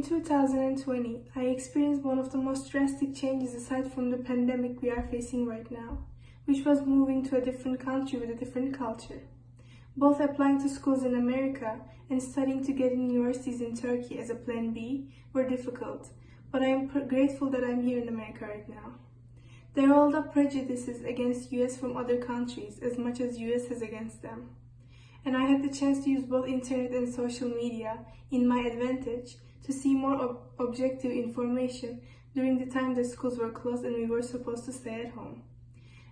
2020, I experienced one of the most drastic changes aside from the pandemic we are facing right now, which was moving to a different country with a different culture. Both applying to schools in America and studying to get in universities in Turkey as a plan B were difficult, but I am grateful that I'm here in America right now. There are all the prejudices against US from other countries as much as US has against them. And I had the chance to use both internet and social media in my advantage to see more objective information during the time that schools were closed and we were supposed to stay at home.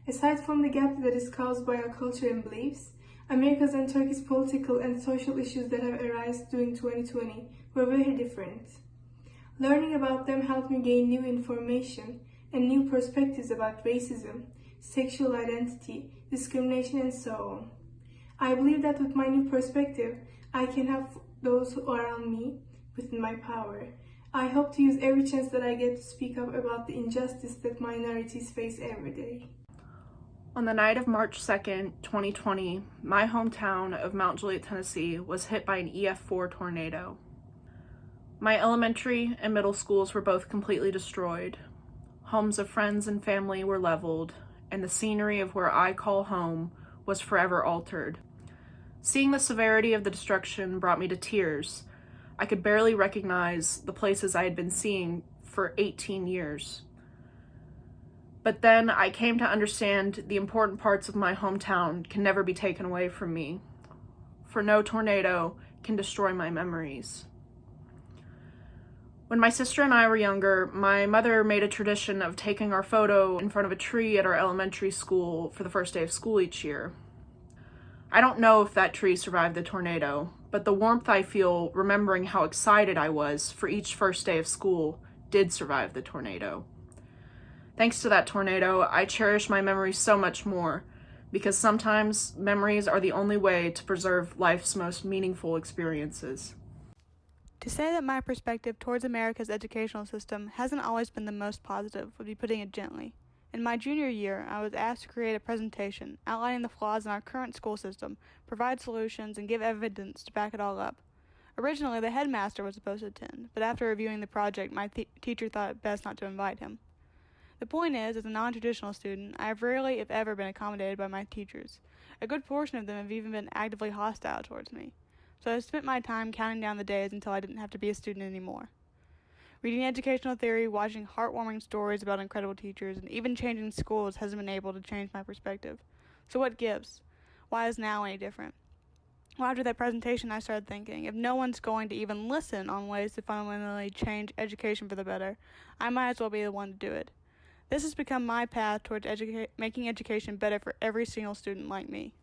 Aside from the gap that is caused by our culture and beliefs, America's and Turkey's political and social issues that have arisen during 2020 were very different. Learning about them helped me gain new information and new perspectives about racism, sexual identity, discrimination, and so on. I believe that with my new perspective, I can help those who are around me within my power. I hope to use every chance that I get to speak up about the injustice that minorities face every day. On the night of March 2nd, 2020, my hometown of Mount Juliet, Tennessee was hit by an EF4 tornado. My elementary and middle schools were both completely destroyed. Homes of friends and family were leveled, and the scenery of where I call home was forever altered. Seeing the severity of the destruction brought me to tears. I could barely recognize the places I had been seeing for 18 years. But then I came to understand the important parts of my hometown can never be taken away from me, for no tornado can destroy my memories. When my sister and I were younger, my mother made a tradition of taking our photo in front of a tree at our elementary school for the first day of school each year. I don't know if that tree survived the tornado, but the warmth I feel remembering how excited I was for each first day of school did survive the tornado. Thanks to that tornado, I cherish my memories so much more, because sometimes memories are the only way to preserve life's most meaningful experiences. To say that my perspective towards America's educational system hasn't always been the most positive would be putting it gently. In my junior year, I was asked to create a presentation outlining the flaws in our current school system, provide solutions, and give evidence to back it all up. Originally, the headmaster was supposed to attend, but after reviewing the project, my teacher thought it best not to invite him. The point is, as a non-traditional student, I have rarely, if ever, been accommodated by my teachers. A good portion of them have even been actively hostile towards me. So I spent my time counting down the days until I didn't have to be a student anymore. Reading educational theory, watching heartwarming stories about incredible teachers, and even changing schools hasn't been able to change my perspective. So what gives? Why is now any different? Well, after that presentation, I started thinking, if no one's going to even listen on ways to fundamentally change education for the better, I might as well be the one to do it. This has become my path towards making education better for every single student like me.